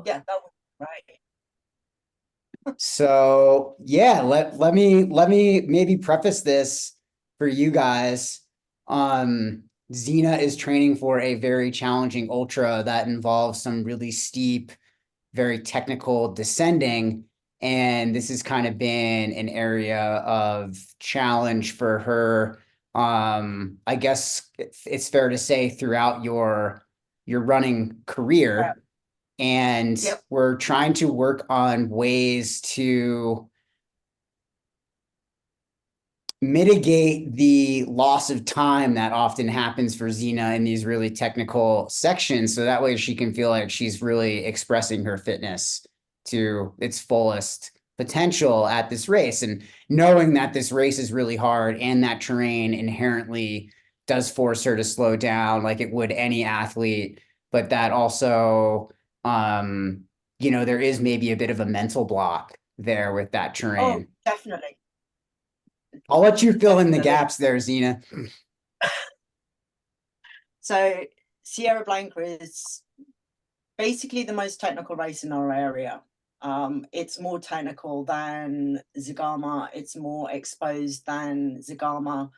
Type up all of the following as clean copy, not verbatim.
Yeah, that was right. So yeah, let me maybe preface this for you guys. Xena is training for a very challenging ultra that involves some really steep, very technical descending. And this has kind of been an area of challenge for her. I guess it's fair to say throughout your running Yeah. career. And Yep. we're trying to work on ways to mitigate the loss of time that often happens for Xena in these really technical sections. So that way she can feel like she's really expressing her fitness to its fullest potential at this race. And knowing that this race is really hard and that terrain inherently does force her to slow down like it would any athlete, but that also, um, there is maybe a bit of a mental block there with that Oh, terrain. definitely. I'll let you fill in the Definitely. gaps there, Xena. So Sierra Blanca is basically the most technical race in our area. It's more technical than Zagama. It's more exposed than Zagama.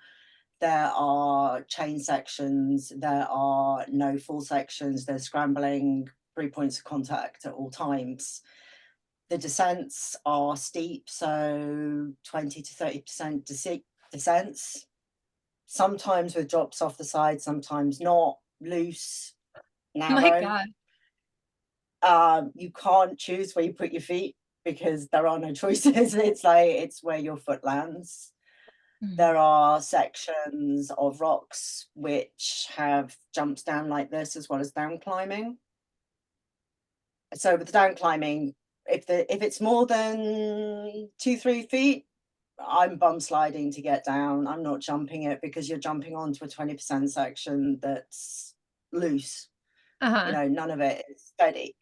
There are chain sections. There are no full sections. There's scrambling, 3 points of contact at all times. The descents are steep, so 20 to 30% descents. Sometimes with drops off the side, sometimes not. Loose, My narrow. God. You can't choose where you put your feet because there are no choices. It's where your foot lands. There are sections of rocks which have jumps down like this as well as down climbing. So with the down climbing, if it's more than 2-3 feet, I'm bum sliding to get down. I'm not jumping it because you're jumping onto a 20% section that's loose. Uh-huh. None of it is steady.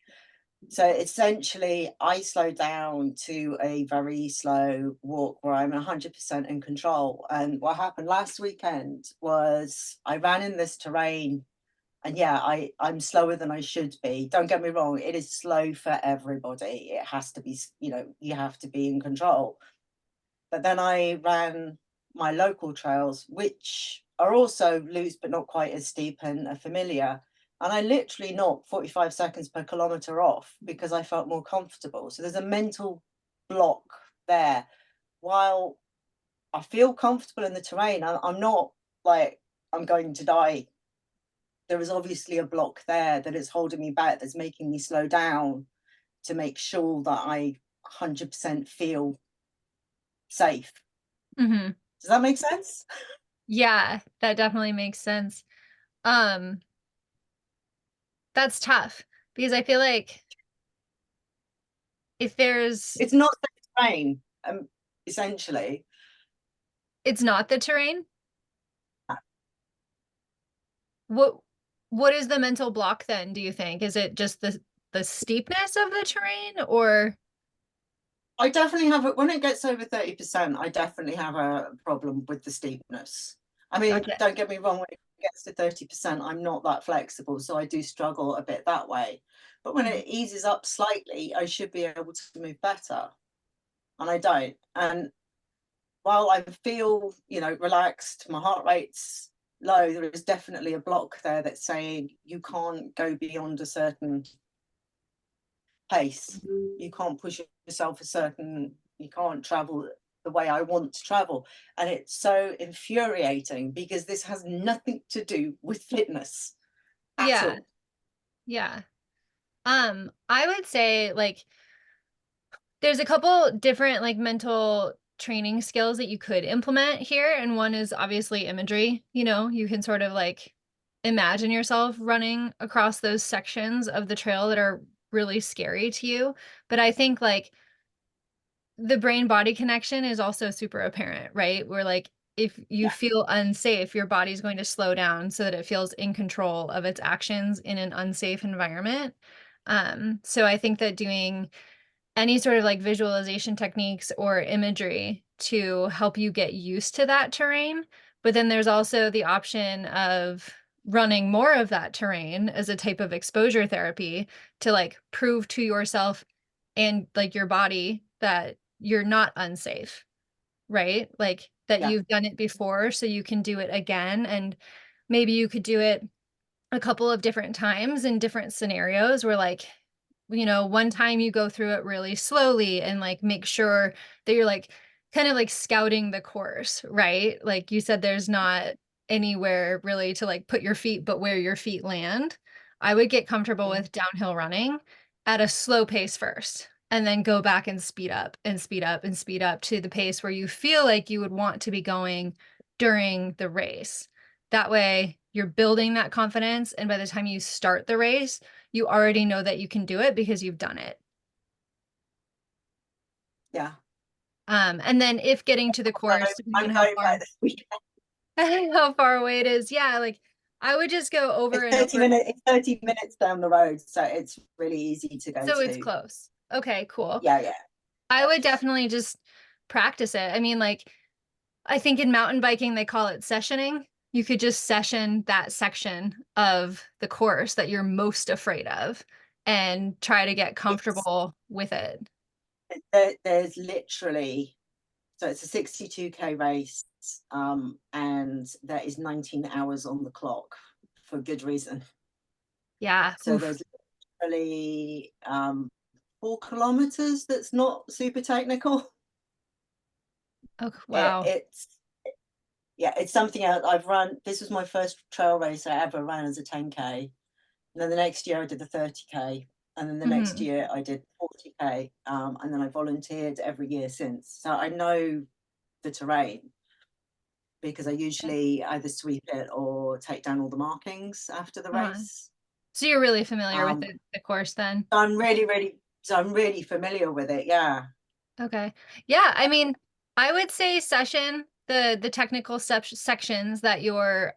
So essentially, I slow down to a very slow walk where I'm 100% in control. And what happened last weekend was I ran in this terrain, and yeah, I'm slower than I should be. Don't get me wrong, it is slow for everybody. It has to be, you have to be in control. But then I ran my local trails, which are also loose but not quite as steep and are familiar. And I literally knocked 45 seconds per kilometer off because I felt more comfortable. So there's a mental block there. While I feel comfortable in the terrain, I'm not like I'm going to die. There is obviously a block there that is holding me back, that's making me slow down to make sure that I 100% feel safe. Hmm. Does that make sense? Yeah, that definitely makes sense. Um, that's tough because I feel like if there's It's not safe terrain, essentially. it's not the terrain, what what is the mental block then, do you think? Is it just the steepness of the terrain or I definitely have it when it gets over 30%. I definitely have a problem with the steepness. I mean, gotcha. don't get me wrong, when it gets to 30%, I'm not that flexible, so I do struggle a bit that way. But when Mhm. it eases up slightly, I should be able to move better. And I don't. And while I feel, relaxed, my heart rate's low, there is definitely a block there that's saying you can't go beyond a certain pace. You can't push yourself you can't travel the way I want to travel. And it's so infuriating because this has nothing to do with fitness at Yeah, all. yeah. I would say like there's a couple different like mental training skills that you could implement here, and one is obviously imagery. You can sort of like imagine yourself running across those sections of the trail that are really scary to you. But I think like the brain body connection is also super apparent, right? Where like if you Yeah. feel unsafe, your body's going to slow down so that it feels in control of its actions in an unsafe environment. So I think that doing any sort of like visualization techniques or imagery to help you get used to that terrain. But then there's also the option of running more of that terrain as a type of exposure therapy to like prove to yourself and like your body that you're not unsafe, right? Like that Yeah. you've done it before, so you can do it again. And maybe you could do it a couple of different times in different scenarios where like, you know, one time you go through it really slowly and like make sure that you're like kind of like scouting the course, right? Like you said, there's not anywhere really to like put your feet but where your feet land. I would get comfortable Mhm. with downhill running at a slow pace first and then go back and speed up and speed up and speed up to the pace where you feel like you would want to be going during the race. That way you're building that confidence, and by the time you start the race, you already know that you can do it because you've done it. Yeah. And then if getting to the course, I'm depending on going back this weekend. how far away it is, yeah, like I would just go over and over. It's 30 minutes down the road, so it's really easy to go So it's to. close. Okay, cool. Yeah, yeah. I would definitely just practice it. I mean, like, I think in mountain biking, they call it sessioning. You could just session that section of the course that you're most afraid of and try to get It's comfortable with it. there's literally, so it's a 62K race, and there is 19 hours on the clock for good reason. Yeah. So Oof. there's literally 4 kilometers that's not super technical. Oh, wow. It's something else. I've run, this was my first trail race I ever ran as a 10K. And then the next year I did the 30K. And then the next Mhm. year I did 40K. And then I volunteered every year since. So I know the terrain because I usually either sweep it or take down all the markings after the Uh-huh. race. So you're really familiar with Um, the course then? so I'm really familiar with it. Yeah. Okay. Yeah, I mean, I would say session the technical sections that you're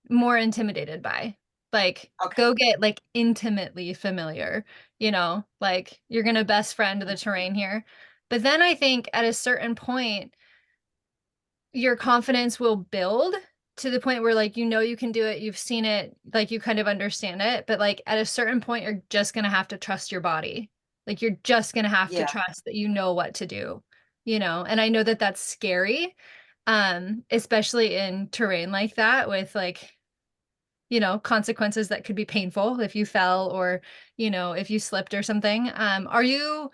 more intimidated by. Like Okay. go get like intimately familiar, you know, like you're gonna best friend the terrain here. But then I think at a certain point, your confidence will build to the point where like you know you can do it, you've seen it, like you kind of understand it, but like at a certain point you're just going to have to trust your body. Like you're just going to have to Yeah. trust that you know what to do, you know. And I know that that's scary, especially in terrain like that with like, you know, consequences that could be painful if you fell or, you know, if you slipped or something. Are you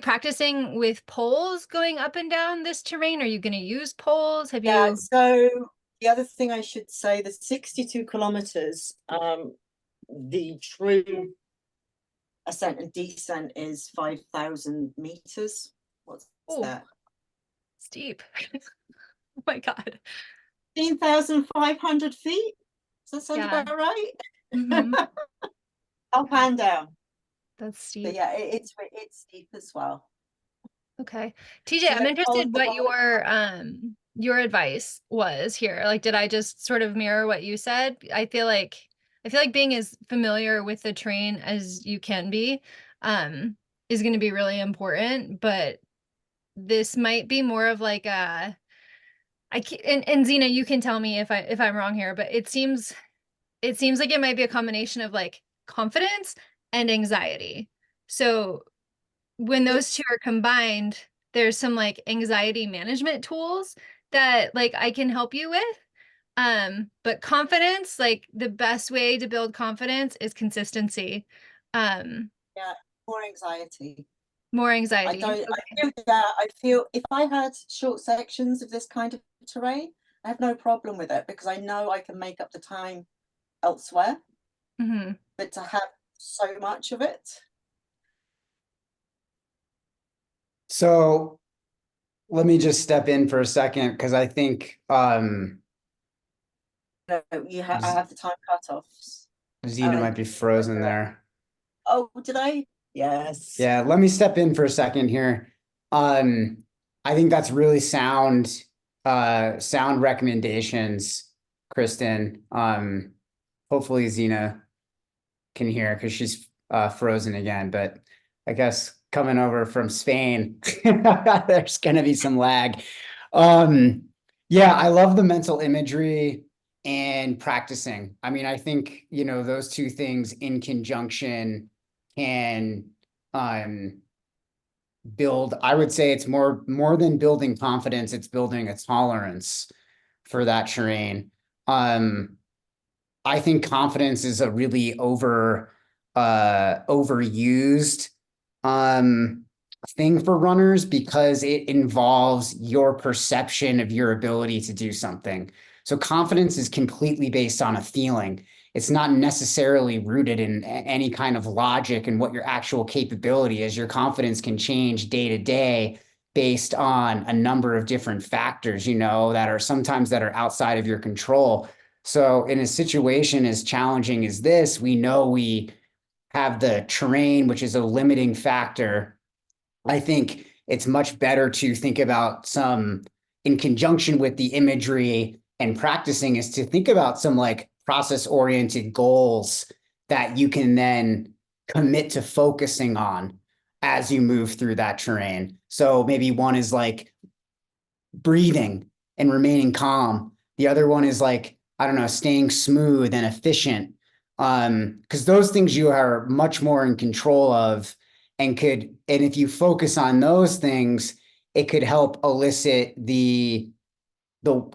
practicing with poles going up and down this terrain? Are you going to use poles? Have Yeah. you? So the other thing I should say, the 62 kilometers, the true ascent and descent is 5,000 meters. What's Oh, that? steep. Oh my God. 15,500 feet. Does that sound Yeah. about right? Hmm. Up and down. That's But steep. yeah, it's steep as well. Okay. TJ, So I'm interested the what goal, your advice was here. Like, did I just sort of mirror what you said? I feel like being as familiar with the terrain as you can be um is going to be really important, but this might be more of like a and Zena, you can tell me if I'm wrong here, but it seems like it might be a combination of like confidence and anxiety. So when those two it's are combined, there's some like anxiety management tools that like I can help you with. But confidence, like the best way to build confidence is consistency. Um, yeah, more anxiety. More I anxiety. don't, Okay. I feel if I had short sections of this kind of terrain, I have no problem with it because I know I can make up the time elsewhere. Hmm. But to have so much of it, So let me just step in for a second because I think no, I have the time cutoffs. Zena might be frozen there. Oh, did I? Yes. Yeah, let me step in for a second here. I think that's really sound recommendations, Kristen. Hopefully Zena can hear because she's frozen again, but I guess coming over from Spain, there's gonna be some lag. Yeah, I love the mental imagery and practicing. I mean, I think, you know, those two things in conjunction can build, I would say it's more than building confidence, it's building a tolerance for that terrain. I think confidence is a really overused thing for runners because it involves your perception of your ability to do something. So confidence is completely based on a feeling. It's not necessarily rooted in any kind of logic and what your actual capability is. Your confidence can change day to day based on a number of different factors, you know, that are sometimes that are outside of your control. So in a situation as challenging as this, we know we have the terrain, which is a limiting factor. I think it's much better to think about some, in conjunction with the imagery and practicing, is to think about some like process oriented goals that you can then commit to focusing on as you move through that terrain. So maybe one is like breathing and remaining calm. The other one is like, I don't know, staying smooth and efficient. Because those things you are much more in control of and if you focus on those things, it could help elicit the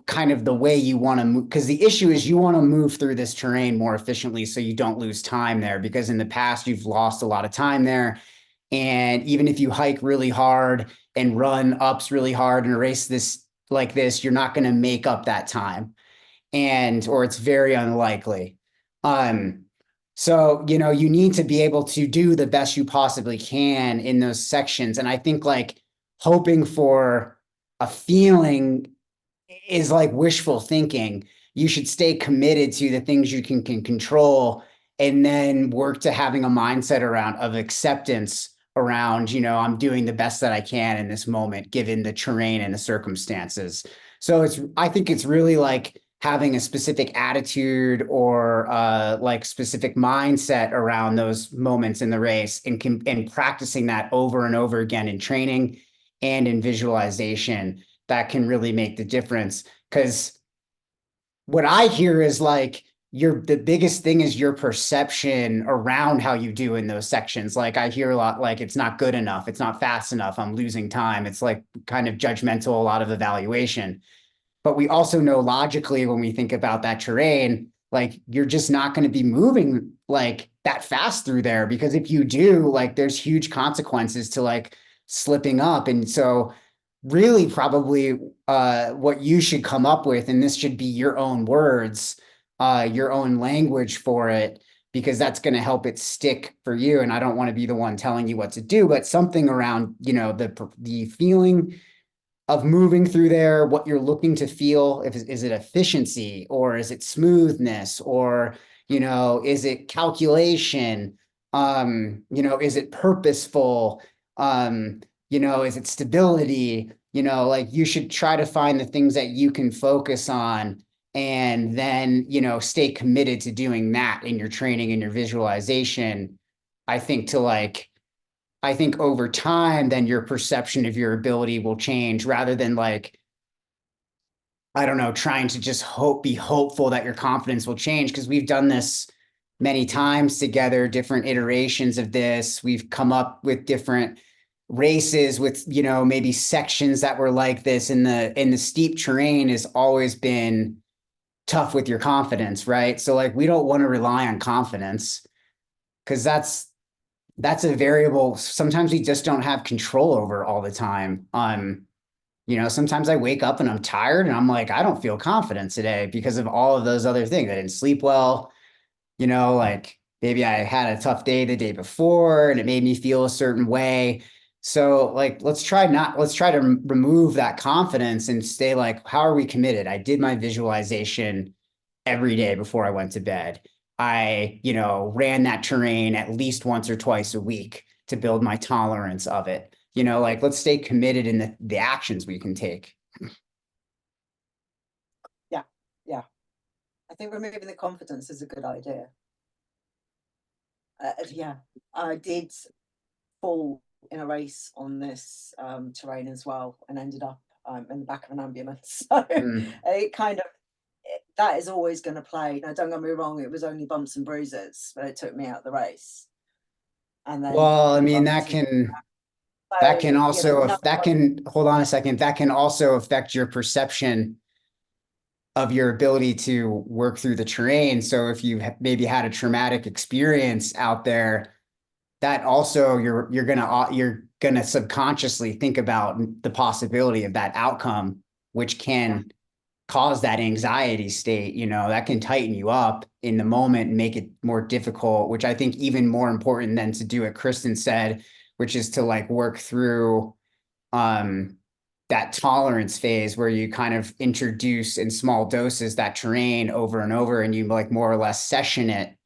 kind of the way you want to move. Because the issue is you want to move through this terrain more efficiently so you don't lose time there, because in the past you've lost a lot of time there. And even if you hike really hard and run ups really hard in a race like this, you're not going to make up that time, or it's very unlikely. So, you know, you need to be able to do the best you possibly can in those sections. And I think like hoping for a feeling is like wishful thinking. You should stay committed to the things you can control, and then work to having a mindset of acceptance around, you know, I'm doing the best that I can in this moment, given the terrain and the circumstances. So I think it's really like having a specific attitude or like specific mindset around those moments in the race, and practicing that over and over again in training and in visualization, that can really make the difference. Because what I hear is like the biggest thing is your perception around how you do in those sections. Like I hear a lot like it's not good enough, it's not fast enough, I'm losing time. It's like kind of judgmental, a lot of evaluation. But we also know logically, when we think about that terrain, like you're just not going to be moving like that fast through there, because if you do, like there's huge consequences to like slipping up. And so really probably what you should come up with, and this should be your own words, your own language for it, because that's going to help it stick for you. And I don't want to be the one telling you what to do, but something around, you know, the feeling of moving through there, what you're looking to feel. Is it efficiency, or is it smoothness, or, you know, is it calculation? You know, is it purposeful? You know, is it stability? You know, like you should try to find the things that you can focus on, and then, you know, stay committed to doing that in your training and your visualization. I think over time, then your perception of your ability will change, rather than like, I don't know, trying to just be hopeful that your confidence will change. Because we've done this many times together, different iterations of this. We've come up with different races with, you know, maybe sections that were like this, and the steep terrain has always been tough with your confidence, right? So like we don't want to rely on confidence, because that's a variable sometimes we just don't have control over all the time. You know, sometimes I wake up and I'm tired and I'm like, I don't feel confident today because of all of those other things. I didn't sleep well, you know, like maybe I had a tough day the day before and it made me feel a certain way. So like, let's try to remove that confidence and stay like, how are we committed? I did my visualization every day before I went to bed. I, you know, ran that terrain at least once or twice a week to build my tolerance of it. You know, like let's stay committed in the actions we can take. Yeah. I think removing the confidence is a good idea. Yeah, I did fall in a race on this terrain as well, and ended up in the back of an ambulance. So it kind of that is always going to play. Now, don't get me wrong, it was only bumps and bruises, but it took me out of the race. And then Well, I mean, bumps and that can so, you know, also, if that can, hold on a second, that can also affect your perception of your ability to work through the terrain. So if you maybe had a traumatic experience out there, that also you're gonna subconsciously think about the possibility of that outcome, which can cause that anxiety state. You know, that can tighten you up in the moment and make it more difficult, which I think even more important than to do what Kristen said, which is to like work through that tolerance phase where you kind of introduce in small doses that terrain over and over, and you like more or less session it,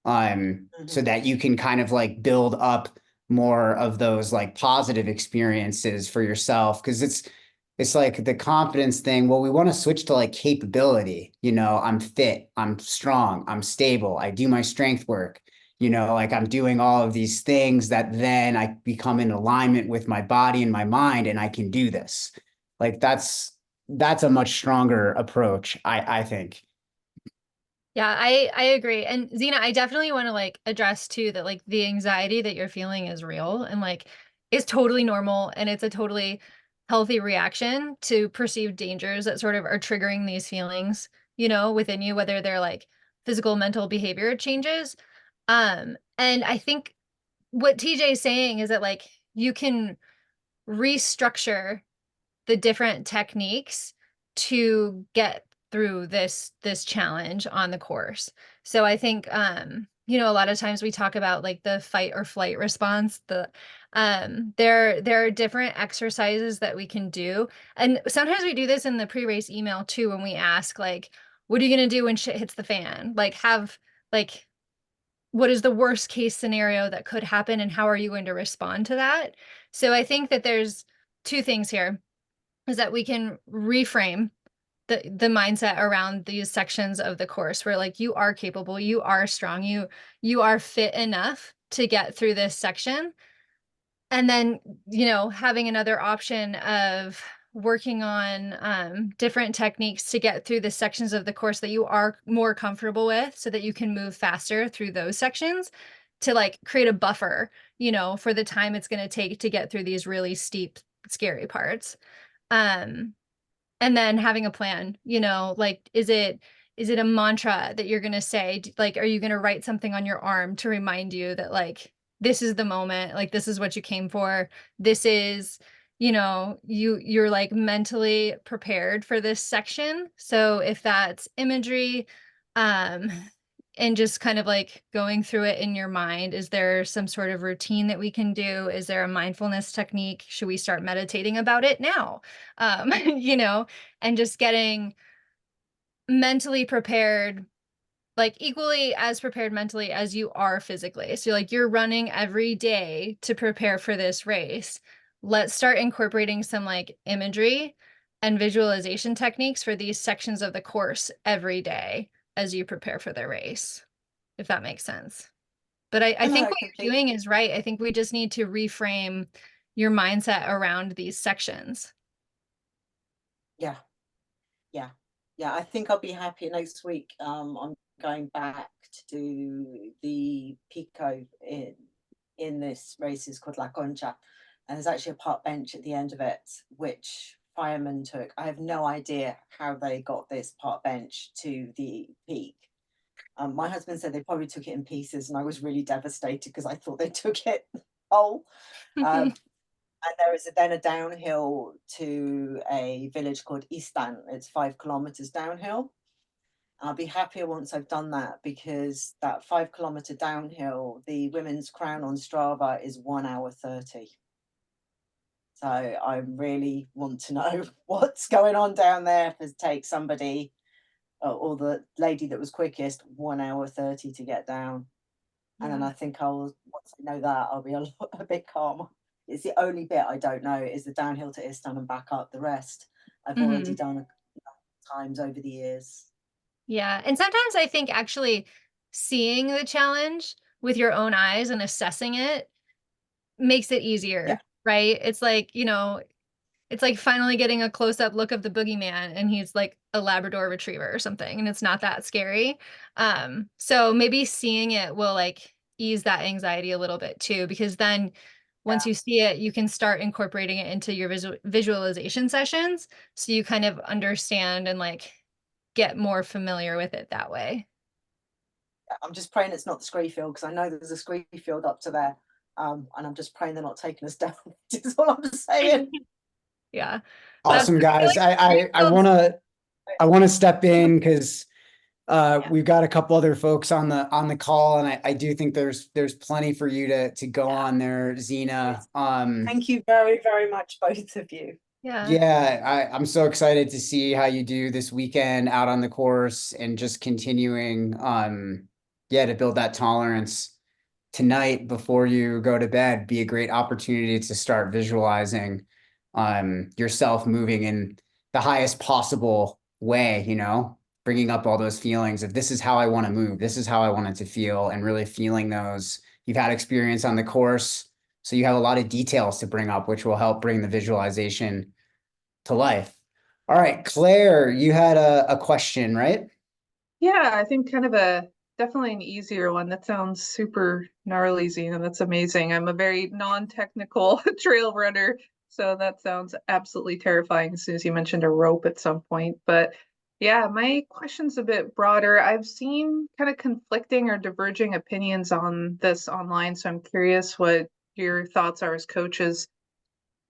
so that you can kind of like build up more of those like positive experiences for yourself. Cause it's like the confidence thing. Well, we want to switch to like capability, you know, I'm fit, I'm strong, I'm stable, I do my strength work, you know, like I'm doing all of these things that then I become in alignment with my body and my mind, and I can do this. Like that's a much stronger approach, I think. Yeah, I agree. And Zena, I definitely want to like address too that like the anxiety that you're feeling is real and like is totally normal, and it's a totally healthy reaction to perceived dangers that sort of are triggering these feelings, you know, within you, whether they're like physical, mental behavior changes. And I think what TJ is saying is that like you can restructure the different techniques to get through this challenge on the course. So I think you know, a lot of times we talk about like the fight or flight response. There are different exercises that we can do. And sometimes we do this in the pre-race email too, when we ask like, what are you going to do when shit hits the fan? Like have like what is the worst case scenario that could happen and how are you going to respond to that? So I think that there's two things here, is that we can reframe the mindset around these sections of the course where like you are capable, you are strong, you are fit enough to get through this section. And then, you know, having another option of working on different techniques to get through the sections of the course that you are more comfortable with so that you can move faster through those sections to like create a buffer, you know, for the time it's going to take to get through these really steep, scary parts. Um, and then having a plan, you know, like is it a mantra that you're going to say? Like, are you going to write something on your arm to remind you that like this is the moment, like this is what you came for, this is, you know, you're like mentally prepared for this section. So if that's imagery, um and just kind of like going through it in your mind, is there some sort of routine that we can do? Is there a mindfulness technique? Should we start meditating about it now? You know, and just getting mentally prepared, like equally as prepared mentally as you are physically. So like you're running every day to prepare for this race. Let's start incorporating some like imagery and visualization techniques for these sections of the course every day as you prepare for the race, if that makes sense. But I think no, what you're completely. doing is right. I think we just need to reframe your mindset around these sections. Yeah, yeah, yeah. I think I'll be happy next week. I'm going back to do the Pico in this race is called La Concha, and there's actually a park bench at the end of it, which firemen took. I have no idea how they got this park bench to the peak. My husband said they probably took it in pieces, and I was really devastated because I thought they took it whole. Um, and there is then a downhill to a village called Istan. It's 5 kilometers downhill. I'll be happier once I've done that, because that 5 kilometer downhill, the women's crown on Strava is 1 hour 30. So I really want to know what's going on down there to take somebody, or the lady that was quickest, 1 hour 30 to get down. And then I think once I know that, I'll be a bit calmer. It's the only bit I don't know is the downhill to Istan and back up. The rest I've already Mhm. done times over the years. Yeah. And sometimes I think actually seeing the challenge with your own eyes and assessing it makes it Yeah, easier, right? It's like, you know, it's like finally getting a close-up look of the boogeyman and he's like a Labrador retriever or something and it's not that scary. So maybe seeing it will like ease that anxiety a little bit too, because then once you see it, you can start incorporating it into your visualization sessions. So you kind of understand and like get more familiar with it that way. I'm just praying it's not the scree field, because I know there's a scree field up to there. And I'm just praying they're not taking us down. That's all I'm saying. Yeah. Awesome, I feel guys. like I greenfields- want to step in because Yeah. we've got a couple other folks on the call, and I do think there's plenty for you to go on there, Zena. Thank you very, very much, both of you. Yeah. Yeah, I'm so excited to see how you do this weekend out on the course and just continuing yeah, to build that tolerance tonight before you go to bed. Be a great opportunity to start visualizing yourself moving in the highest possible way, you know, bringing up all those feelings of this is how I want to move, this is how I want it to feel, and really feeling those. You've had experience on the course, so you have a lot of details to bring up, which will help bring the visualization to life. All right, Claire, you had a question, right? Yeah, I think kind of definitely an easier one. That sounds super gnarly, Zena. That's amazing. I'm a very non-technical trail runner, so that sounds absolutely terrifying as soon as you mentioned a rope at some point. But yeah, my question's a bit broader. I've seen kind of conflicting or diverging opinions on this online, so I'm curious what your thoughts are as coaches.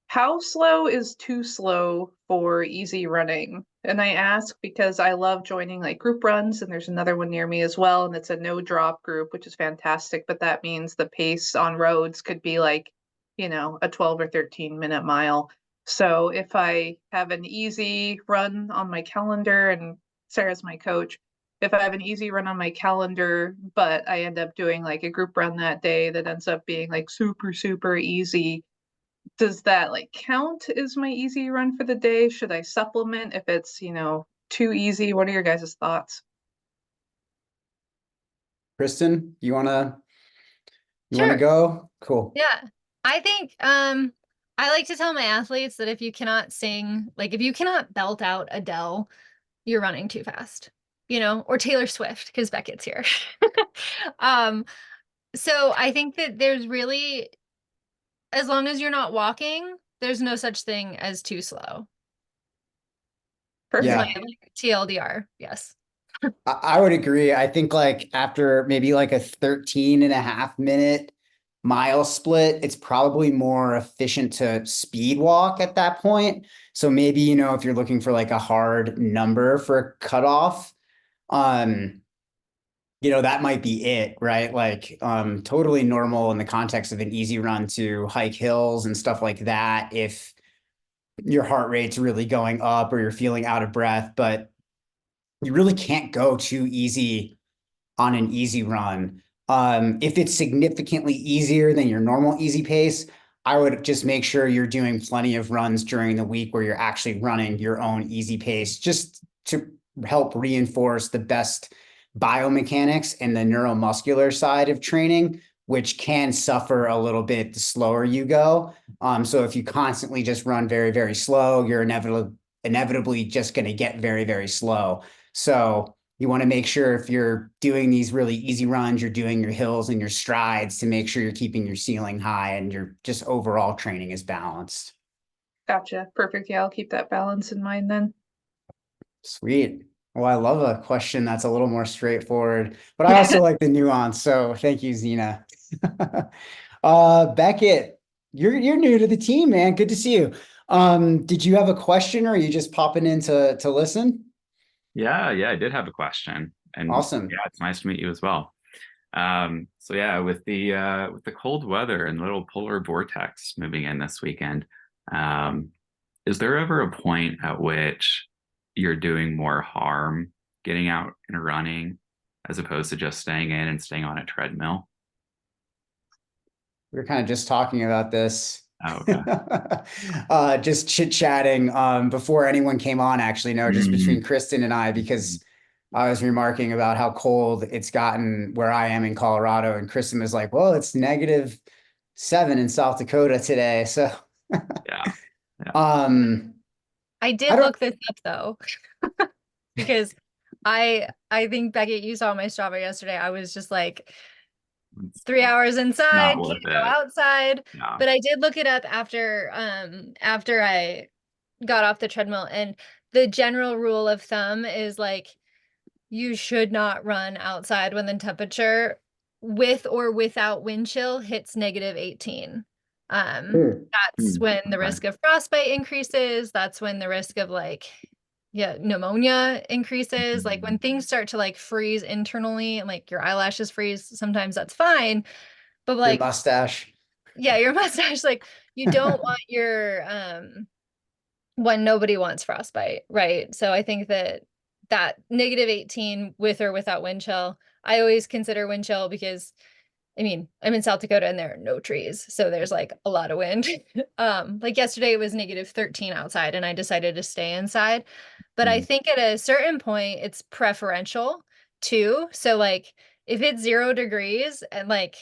How slow is too slow for easy running? And I ask because I love joining like group runs, and there's another one near me as well, and it's a no drop group, which is fantastic. But that means the pace on roads could be like, a 12 or 13-minute mile. So if I have an easy run on my calendar, and Sarah's my coach, if I have an easy run on my calendar, but I end up doing like a group run that day that ends up being like super, super easy, does that like count as my easy run for the day? Should I supplement if it's, too easy? What are your guys' thoughts? Kristen, you wanna Sure. go? Cool. Yeah. I think I like to tell my athletes that if you cannot sing, like if you cannot belt out Adele, you're running too fast, or Taylor Swift, because Beckett's here. um, so I think that there's really, as long as you're not walking, there's no such thing as too slow. Is Yeah. my like, TLDR. Yes. I would agree. I think like after maybe like a 13.5 minute mile split, it's probably more efficient to speed walk at that point. So maybe, if you're looking for like a hard number for a cutoff, um, that might be it, right? Like, totally normal in the context of an easy run to hike hills and stuff like that. If your heart rate's really going up or you're feeling out of breath, but you really can't go too easy on an easy run. If it's significantly easier than your normal easy pace, I would just make sure you're doing plenty of runs during the week where you're actually running your own easy pace, just to help reinforce the best biomechanics and the neuromuscular side of training, which can suffer a little bit the slower you go. So if you constantly just run very, very slow, you're inevitably just going to get very, very slow. So you want to make sure if you're doing these really easy runs, you're doing your hills and your strides to make sure you're keeping your ceiling high and your just overall training is balanced. Gotcha. Perfect. Yeah, I'll keep that balance in mind then. Sweet. Well, I love a question that's a little more straightforward, but I also like the nuance. So thank you, Zena. Beckett, you're new to the team, man. Good to see you. Did you have a question or are you just popping in to listen? Yeah, I did have a question. And Awesome. yeah, it's nice to meet you as well. So yeah, with the cold weather and little polar vortex moving in this weekend, is there ever a point at which you're doing more harm getting out and running as opposed to just staying in and staying on a treadmill? We were kind of just talking about this. Oh, okay. Just chit-chatting before anyone came on, actually. No, just between Kristen and I, because I was remarking about how cold it's gotten where I am in Colorado, and Kristen was like, well, it's -7 in South Dakota today. So I did I don't- look this up though, because I think Beckett, you saw my Strava yesterday. I was just like It's 3 hours inside, not worth can't go it. outside. Yeah. But I did look it up after I got off the treadmill, and the general rule of thumb is like you should not run outside when the temperature with or without wind chill hits -18. That's when the Okay. risk of frostbite increases. That's when the risk of like, yeah, pneumonia increases. Like when things start to like freeze internally and like your eyelashes freeze, sometimes that's fine. But Your like, mustache. yeah, your mustache, like you don't want your when nobody wants frostbite, right? So I think that -18 with or without wind chill, I always consider wind chill because I mean, I'm in South Dakota and there are no trees, so there's like a lot of wind. Like yesterday it was -13 outside and I decided to stay inside. But I think at a certain point it's preferential too. So like if it's 0 degrees and like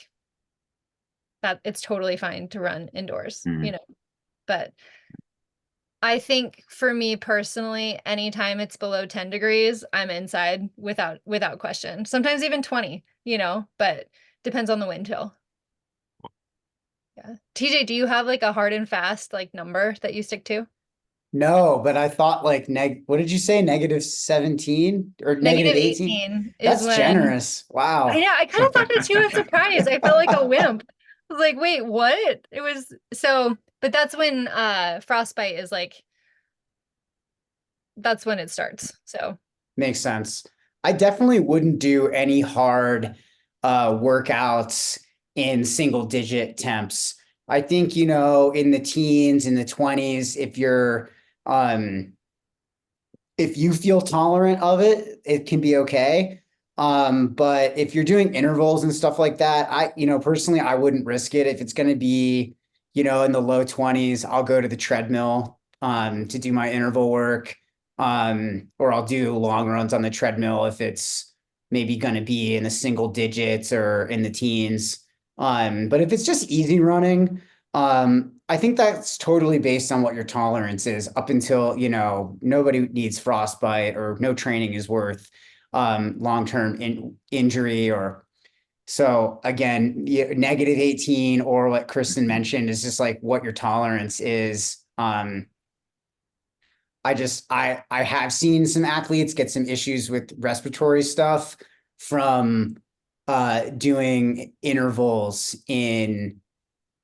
that, it's totally fine to run indoors, you know. But I think for me personally, anytime it's below 10 degrees, I'm inside without question. Sometimes even 20, you know, but depends on the wind chill. Yeah. TJ, do you have like a hard and fast like number that you stick to? No, but I thought like what did you say? -17 or -18? -18 is That's when generous. I Wow. know, I kind of thought that too. I was surprised. I felt like a wimp. I was like, wait, what? It was so, but that's when frostbite is like that's when it starts. So Makes sense. I definitely wouldn't do any hard workouts in single digit temps. I think, in the teens, in the 20s, if you feel tolerant of it, it can be okay. But if you're doing intervals and stuff like that, personally, I wouldn't risk it. If it's going to be, in the low 20s, I'll go to the treadmill, to do my interval work. Or I'll do long runs on the treadmill if it's maybe going to be in the single digits or in the teens. But if it's just easy running, I think that's totally based on what your tolerance is up until, nobody needs frostbite or no training is worth long-term injury or so again, -18 or what Kristen mentioned is just like what your tolerance is. I have seen some athletes get some issues with respiratory stuff from doing intervals in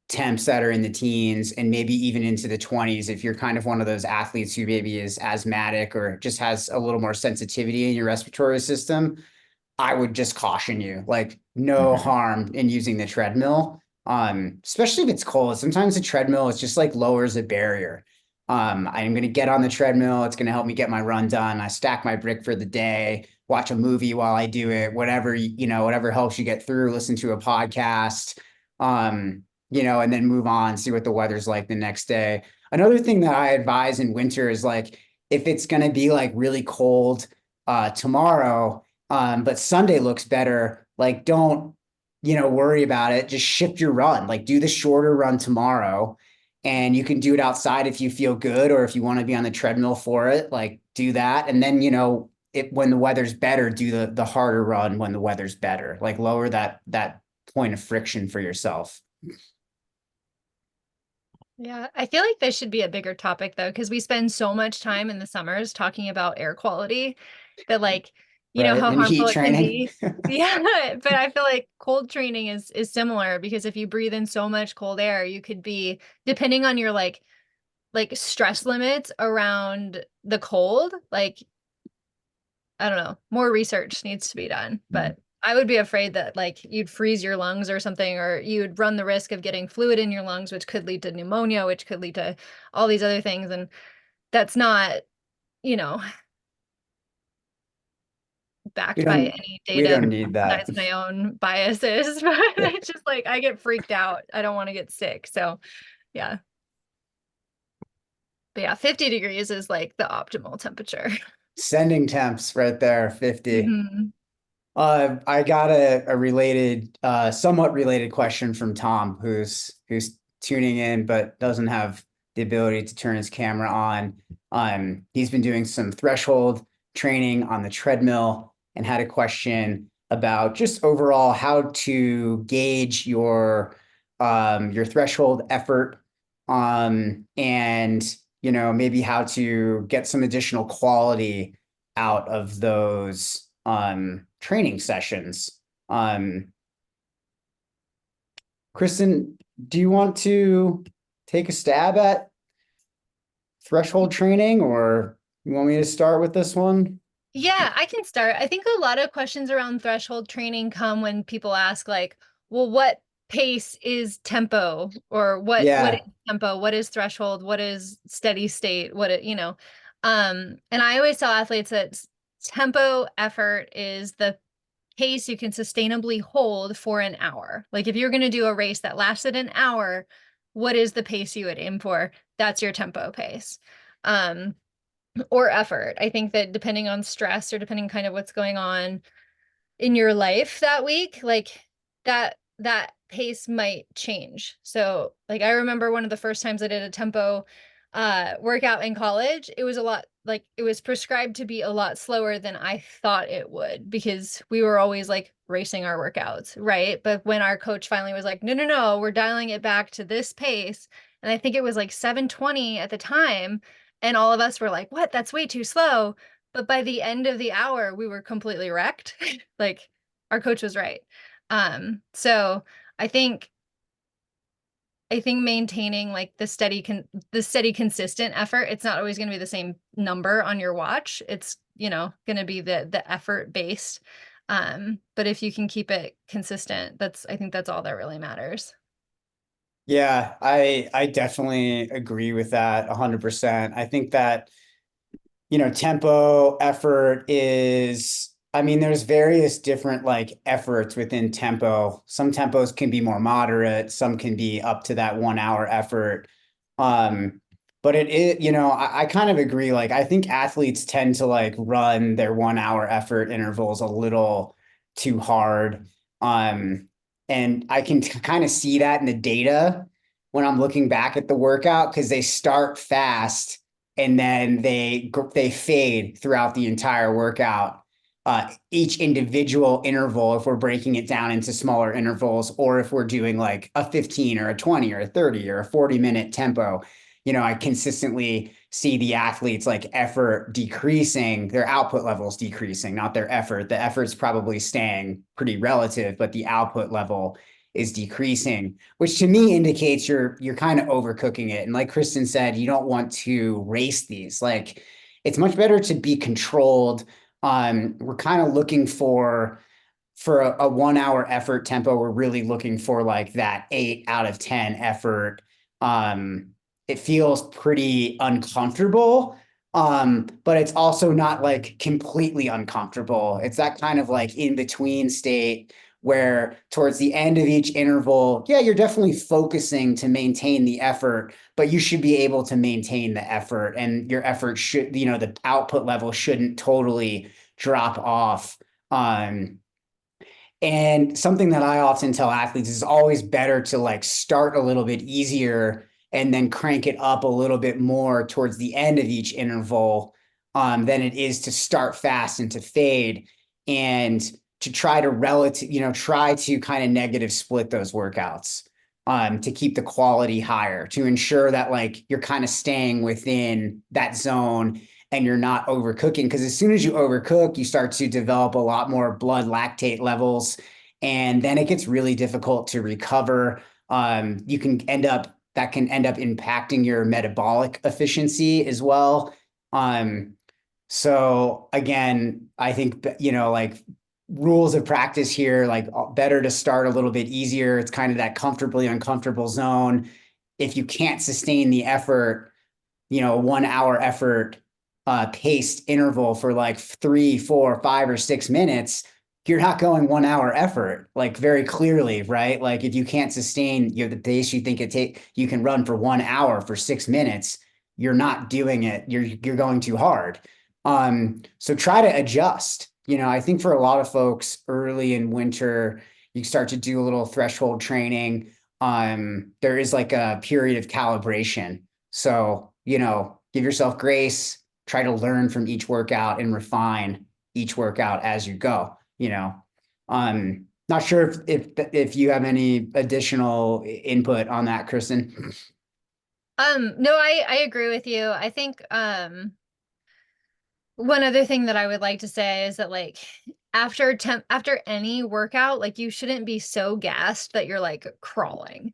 temps that are in the teens and maybe even into the 20s. If you're kind of one of those athletes who maybe is asthmatic or just has a little more sensitivity in your respiratory system, I would just caution you, like no harm in using the treadmill. Especially if it's cold. Sometimes the treadmill is just like lowers a barrier. I'm going to get on the treadmill. It's going to help me get my run done. I stack my brick for the day, watch a movie while I do it, whatever, whatever helps you get through, listen to a podcast, and then move on, see what the weather's like the next day. Another thing that I advise in winter is like, if it's going to be like really cold, tomorrow, but Sunday looks better, like don't, worry about it. Just shift your run, like do the shorter run tomorrow. And you can do it outside if you feel good, or if you want to be on the treadmill for it, like do that. And then, when the weather's better, do the harder run when the weather's better, like lower that point of friction for yourself. yeah, I feel like this should be a bigger topic though, because we spend so much time in the summers talking about air quality that like, you know Right? how And harmful heat it can training. be. Yeah, but I feel like cold training is similar because if you breathe in so much cold air, you could be, depending on your like stress limits around the cold, like I don't know, more research needs to be done. But I would be afraid that like you'd freeze your lungs or something, or you'd run the risk of getting fluid in your lungs, which could lead to pneumonia, which could lead to all these other things. And that's not, you know, backed by any We data don't need that. besides my own biases. But it's just like I get freaked out. I don't want to get sick. So yeah. But yeah, 50 degrees is like the optimal temperature. Sending temps right there, 50. Mhm. I got a related, somewhat related question from Tom, who's tuning in, but doesn't have the ability to turn his camera on. He's been doing some threshold training on the treadmill and had a question about just overall how to gauge your threshold effort, and maybe how to get some additional quality out of those training sessions. Kristen, do you want to take a stab at threshold training, or you want me to start with this one? Yeah, I can start. I think a lot of questions around threshold training come when people ask like, well, what pace is tempo, or what is tempo? What is threshold? What is steady state? And I always tell athletes that tempo effort is the pace you can sustainably hold for an hour. Like if you're going to do a race that lasted an hour, what is the pace you would aim for? That's your tempo pace. Or effort. I think that depending on stress or depending kind of what's going on in your life that week, like that pace might change. So like I remember one of the first times I did a tempo workout in college, it was a lot, like it was prescribed to be a lot slower than I thought it would, because we were always like racing our workouts, right? But when our coach finally was like, no, we're dialing it back to this pace, and I think it was like 7:20 at the time, and all of us were like, what? That's way too slow. But by the end of the hour, we were completely wrecked. Like our coach was right. So I think maintaining like the steady consistent effort, it's not always going to be the same number on your watch. It's, going to be the effort based. But if you can keep it consistent, I think that's all that really matters. Yeah, I definitely agree with that 100%. I think that, tempo effort is, there's various different like efforts within tempo. Some tempos can be more moderate, some can be up to that 1 hour effort. But it is, I kind of agree. Like, I think athletes tend to like run their 1 hour effort intervals a little too hard. And I can kind of see that in the data when I'm looking back at the workout, because they start fast and then they fade throughout the entire workout. Each individual interval, if we're breaking it down into smaller intervals, or if we're doing like a 15 or a 20 or a 30 or a 40-minute tempo, I consistently see the athletes like effort decreasing, their output levels decreasing, not their effort. The effort's probably staying pretty relative, but the output level is decreasing, which to me indicates you're kind of overcooking it. And like Kristen said, you don't want to race these. Like, it's much better to be controlled. We're kind of looking for a 1 hour effort tempo. We're really looking for like that 8 out of 10 effort. It feels pretty uncomfortable, but it's also not like completely uncomfortable. It's that kind of like in between state where towards the end of each interval, yeah, you're definitely focusing to maintain the effort, but you should be able to maintain the effort, and your effort should, the output level shouldn't totally drop off. And something that I often tell athletes is always better to like start a little bit easier and then crank it up a little bit more towards the end of each interval, than it is to start fast and to fade, and to try to kind of negative split those workouts, to keep the quality higher, to ensure that like you're kind of staying within that zone and you're not overcooking. Because as soon as you overcook, you start to develop a lot more blood lactate levels, and then it gets really difficult to recover. That can end up impacting your metabolic efficiency as well. So again, I think, like rules of practice here, like better to start a little bit easier. It's kind of that comfortably uncomfortable zone. If you can't sustain the effort, 1 hour effort, paced interval for like 3, 4, 5, or 6 minutes, you're not going 1 hour effort, like very clearly, right? Like if you can't sustain the pace you think you can run for 1 hour for 6 minutes, you're not doing it. You're going too hard. So try to adjust. I think for a lot of folks early in winter, you start to do a little threshold training. There is like a period of calibration So, give yourself grace, try to learn from each workout and refine each workout as you go, not sure if you have any additional input on that, Kristen. No, I agree with you. I think one other thing that I would like to say is that like after any workout, like you shouldn't be so gassed that you're like crawling,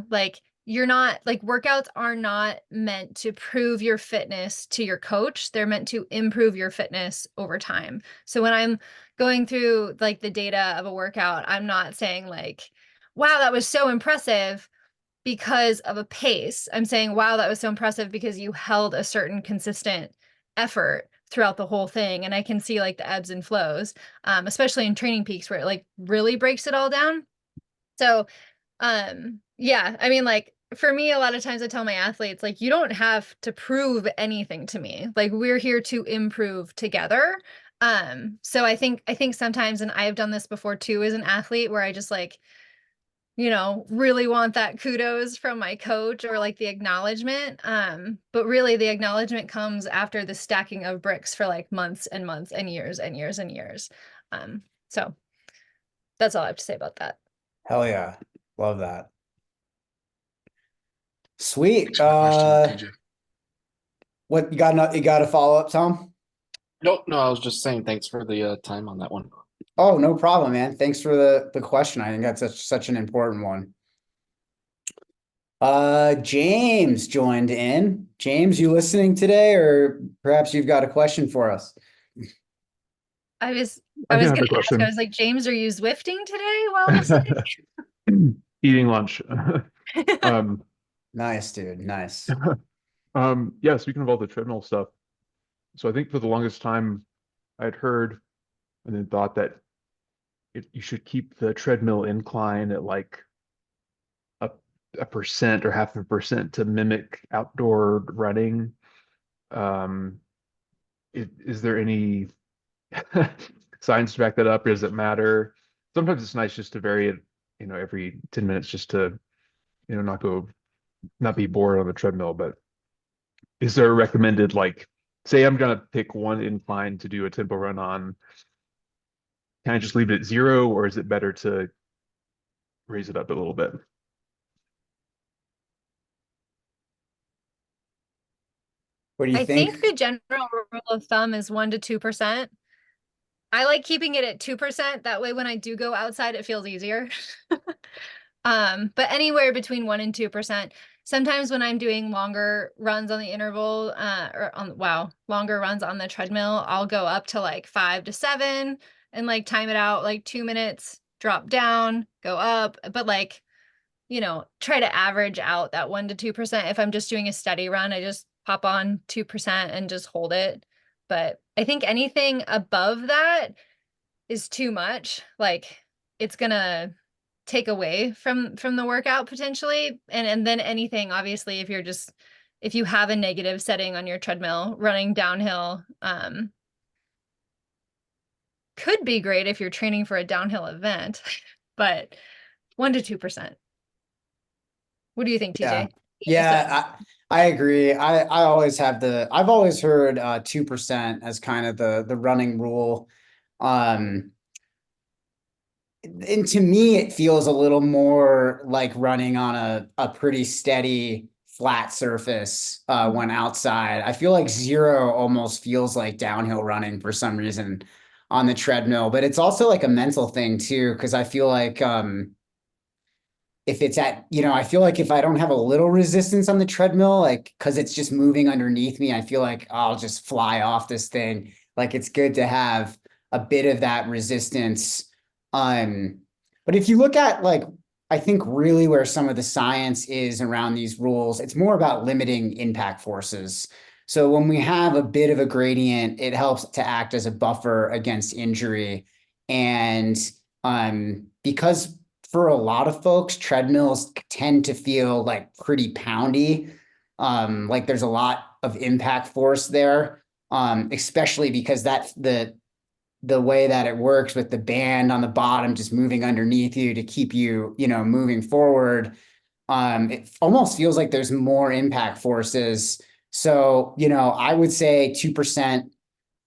like you're not like workouts are not meant to prove your fitness to your coach. They're meant to improve your fitness over time. So when I'm going through like the data of a workout, I'm not saying like, wow, that was so impressive because of a pace. I'm saying, wow, that was so impressive because you held a certain consistent effort throughout the whole thing. And I can see like the ebbs and flows, especially in Training Peaks where it like really breaks it all down. So, yeah, I mean, like for me, a lot of times I tell my athletes, like, you don't have to prove anything to me. Like we're here to improve together. So I think sometimes, and I've done this before too, as an athlete where I just like, really want that kudos from my coach or like the acknowledgement. But really the acknowledgement comes after the stacking of bricks for like months and months and years and years and years. So that's all I have to say about that. Hell yeah. Love that. Sweet. Thanks for the question, TJ. What you got a follow up, Tom? Nope, no, I was just saying thanks for the time on that one. Oh, no problem, man. Thanks for the question. I think that's such an important one. James joined in. James, you listening today, or perhaps you've got a question for us? I was I going have a to ask, I question. was like, James, are you Zwifting today while listening? Eating lunch. Nice, dude. Nice. Yeah, speaking of all the treadmill stuff, so I think for the longest time I'd heard and then thought that you should keep the treadmill incline at like a percent or 0.5% to mimic outdoor running. Is there any science to back that up, or does it matter? Sometimes it's nice just to vary it, every 10 minutes just to, not be bored on the treadmill. But is there a recommended, like, say I'm gonna pick one incline to do a tempo run on, can I just leave it at 0, or is it better to raise it up a little bit? What do you I think? think the general rule of thumb is 1 to 2%. I like keeping it at 2%. That way, when I do go outside, it feels easier. But anywhere between 1 and 2%. Sometimes when I'm doing longer runs on the interval, longer runs on the treadmill, I'll go up to like 5 to 7 and like time it out like 2 minutes, drop down, go up. But like, try to average out that 1 to 2%. If I'm just doing a steady run, I just pop on 2% and just hold it. But I think anything above that is too much. Like it's gonna take away from the workout potentially. And then anything, obviously, if you have a negative setting on your treadmill, running downhill could be great if you're training for a downhill event, but 1 to 2%. What do you think, TJ? Yeah, I agree. I've always heard 2% as kind of the running rule. And to me, it feels a little more like running on a pretty steady flat surface when outside. I feel like 0 almost feels like downhill running for some reason on the treadmill, but it's also like a mental thing too, because I feel like if it's at, I feel like if I don't have a little resistance on the treadmill, like, cause it's just moving underneath me, I feel like I'll just fly off this thing. Like it's good to have a bit of that resistance. But if you look at like, I think really where some of the science is around these rules, it's more about limiting impact forces. So when we have a bit of a gradient, it helps to act as a buffer against injury. And because for a lot of folks, treadmills tend to feel like pretty poundy. Like there's a lot of impact force there, especially because that's the way that it works with the band on the bottom just moving underneath you to keep you, moving forward. it almost feels like there's more impact forces. So, I would say 2%.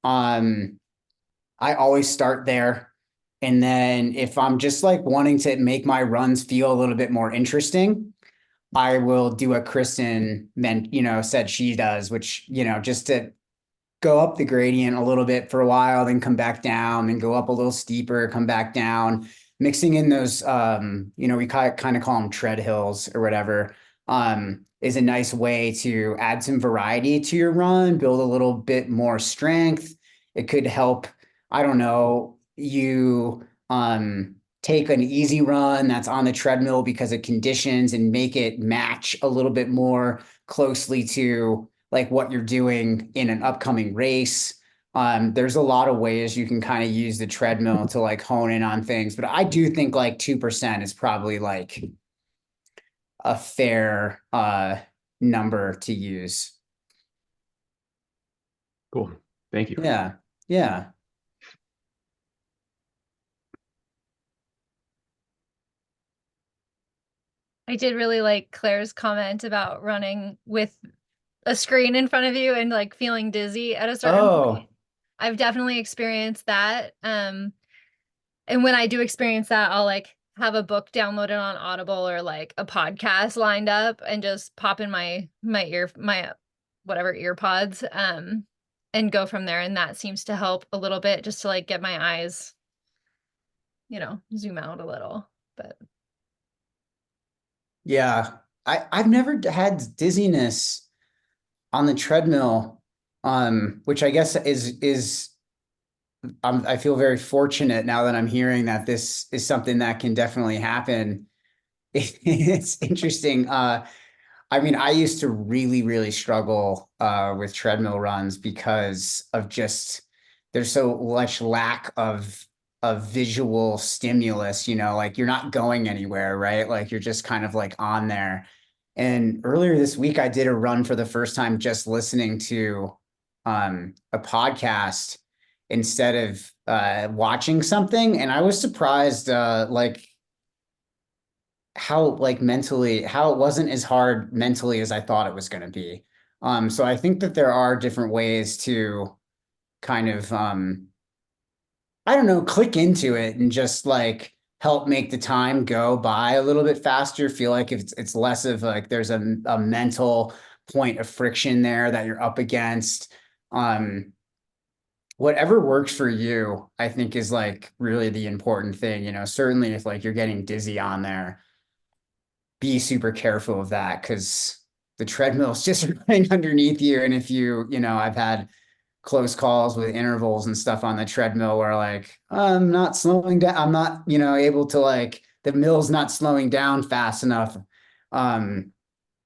I always start there. And then if I'm just like wanting to make my runs feel a little bit more interesting, I will do what Kristen said she does, which, just to go up the gradient a little bit for a while, then come back down, then go up a little steeper, come back down, mixing in those, we kind of call them tread hills or whatever, is a nice way to add some variety to your run, build a little bit more strength. It could help, I don't know, you take an easy run that's on the treadmill because of conditions and make it match a little bit more closely to like what you're doing in an upcoming race. There's a lot of ways you can kind of use the treadmill to like hone in on things, but I do think like 2% is probably like a fair number to use. Cool. Thank you. Yeah. Yeah. I did really like Claire's comment about running with a screen in front of you and like feeling dizzy at a certain point. I've definitely experienced that. And when I do experience that, I'll like have a book downloaded on Audible or like a podcast lined up and just pop in my whatever ear pods and go from there. And that seems to help a little bit just to like get my eyes, zoom out a little. But yeah, I've never had dizziness on the treadmill, which I guess is I feel very fortunate now that I'm hearing that this is something that can definitely happen. It's interesting. I mean, I used to really, really struggle with treadmill runs because of just there's so much lack of visual stimulus, like you're not going anywhere, right? Like you're just kind of like on there. And earlier this week, I did a run for the first time just listening to a podcast instead of watching something. And I was surprised like how it wasn't as hard mentally as I thought it was going to be. So I think that there are different ways to kind of I don't know, click into it and just like help make the time go by a little bit faster. Feel like it's less of like there's a mental point of friction there that you're up against. Whatever works for you, I think is like really the important thing. Certainly if like you're getting dizzy on there, be super careful of that because the treadmill is just running underneath you. And if I've had close calls with intervals and stuff on the treadmill where like I'm not slowing down. I'm not, able to like the mill's not slowing down fast enough. And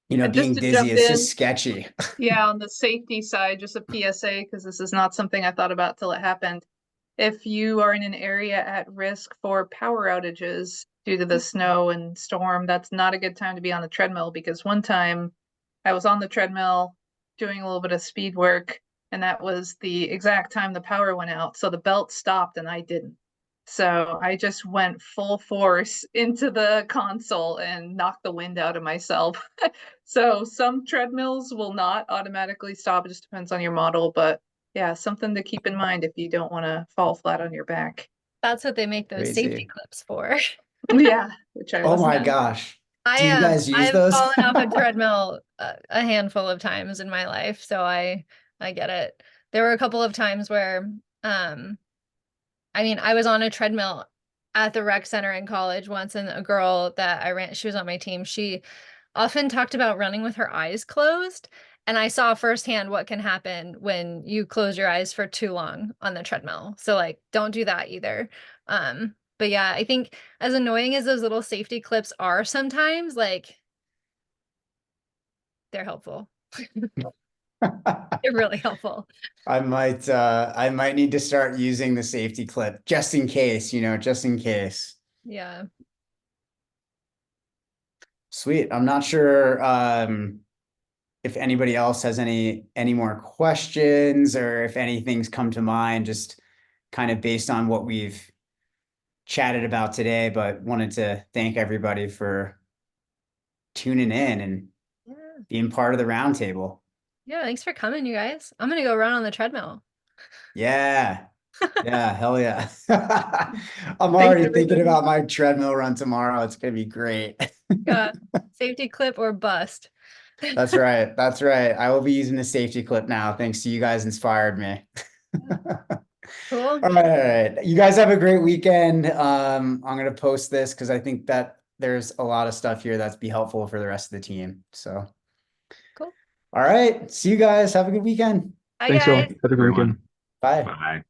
just Being to dizzy jump is in, just sketchy. yeah, on the safety side, just a PSA, because this is not something I thought about till it happened. If you are in an area at risk for power outages due to the snow and storm, that's not a good time to be on the treadmill, because one time I was on the treadmill doing a little bit of speed work, and that was the exact time the power went out. So the belt stopped and I didn't. So I just went full force into the console and knocked the wind out of myself. So some treadmills will not automatically stop. It just depends on your model, but yeah, something to keep in mind if you don't want to fall flat on your back. that's what they make those safety Crazy. clips for. Yeah, which I Oh was my not. gosh. I Do you guys use I've those? fallen off a treadmill a handful of times in my life, so I get it. There were a couple of times where I was on a treadmill at the rec center in college once, and a girl that I ran, she was on my team. She often talked about running with her eyes closed, and I saw firsthand what can happen when you close your eyes for too long on the treadmill. So like, don't do that either. But yeah, I think as annoying as those little safety clips are sometimes, like they're helpful. They're really helpful. I might need to start using the safety clip just in case, just in case. Yeah. Sweet. I'm not sure if anybody else has any more questions or if anything's come to mind, just kind of based on what we've chatted about today, but wanted to thank everybody for tuning in and Yeah. being part of the roundtable. Yeah, thanks for coming, you guys. I'm gonna go run on the treadmill. Yeah. Yeah, hell yeah. I'm Thanks, already thinking everybody. about my treadmill run tomorrow. It's gonna be great. Yeah, safety clip or bust. That's right. That's right. I will be using the safety clip now. Thanks to you guys inspired me. Cool. All right. You guys have a great weekend. I'm gonna post this because I think that there's a lot of stuff here that's be helpful for the rest of the team. So Cool. all right. See you guys. Have a good weekend. Bye, Thanks, all. guys. Have a great Everyone. weekend. Bye. Bye.